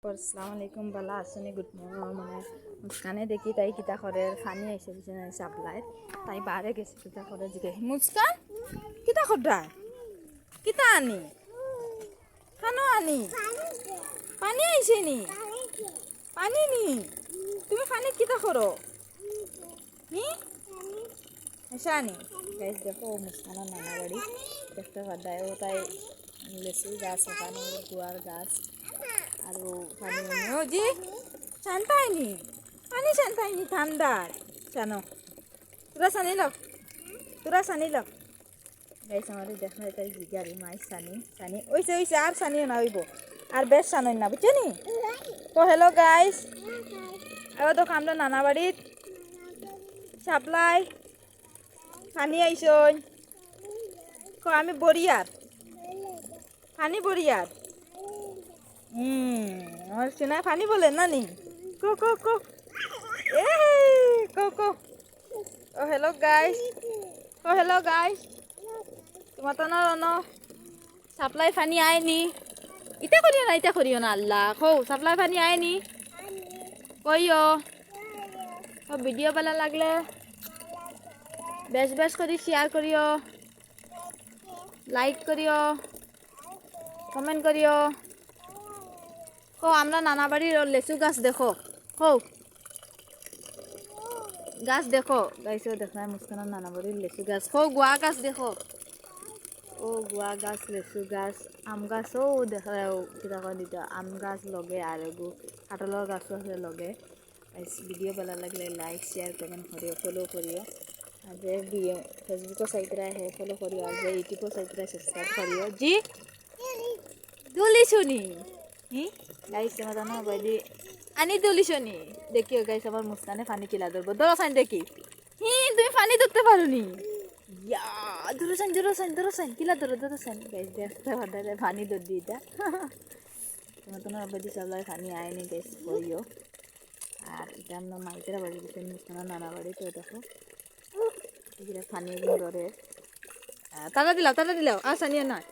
আসসালামু আলাইকুম বালা আসনি গুড মর্নিং মানে মুস্কানে দেখি তাই কিতা করে ফানি আইসে বিছানা সাপ্লাই তাই বারে গেছে কিতা করে জিগে মুস্কান কিতা খড্রা কিতা আনি খানো আনি পানি আইছে নি পানি নি তুমি পানি কিতা করো নি আইসা আনি গাইস দেখো মুস্কানের নানা বাড়ি দেখতে পারদায় ও তাই লেসু গাছ ওখানে গুয়ার গাছ আর পানি ও জি শান্তাইনি পানি শান্তাইনি ঠান্ডার জানো তোরা সানি লো গাইস আমার দেখা তাই গাড়ি মাই সানি ওইসে আর সানিও না হইব আর বেশ সানই না বুঝছো নি তো হ্যালো গাইস এবার তো আমরা নানা বাড়ির সাপ্লাই পানি আইসন আমি বরিয়ার পানি বরিয়ার আমার চেনা পানি বলেন না নি কো কো কো এ কো কো ও হ্যালো গাইস তোমার তো না সাপ্লাই পানি আয়নি ইটা করিও না আল্লাহ খো সাপ্লাই পানি আয়নি কইও ভিডিও ভালো লাগলে বেশ করে শেয়ার করিও লাইক করিও কমেন্ট করিও কো আমরা নানা বাড়ির লেচু গাছ দেখো হো গাছ দেখো গাইছো দেখা মুস্কানের নানা বাড়ির লেচু গাছ হো গুয়া গাছ দেখো ও গুয়া গাছ লেচু গাছ আম গাছও দেখা কিতা কয় দিতা আম গাছ লগে আর এগু কাঁঠালৰ গাছও আছে লগে ভিডিও ভালো লাগলে লাইক শেয়ার কমেন্ট করিও ফলো করিও আর যে ফেসবুকের সাইটে আহে ফলো করিও আর যে ইউটিউবের সাইটে সাবস্ক্রাইব করিও জি দুলি শুনি গাইস তোমার না বাইদি আনি দুলি শুনি দেখিও গাইস আমার মুস্কানে পানি কিলা ধরবো দরসান দেখি তুমি পানি ধরতে পারো নি ইয়া দরসান কিলা দরসান গাইস দেখতে ভালো পানি ধর দি এটা তোমার তো না বাইদি সবাই পানি আয়নি গাইস কইও আর এটা আমরা মাইতেরা বাড়ি গেছে মুস্কানের নানা বাড়ি তো দেখো এগুলা পানি ধরে তারা দিলাও আর সানিয়া নয়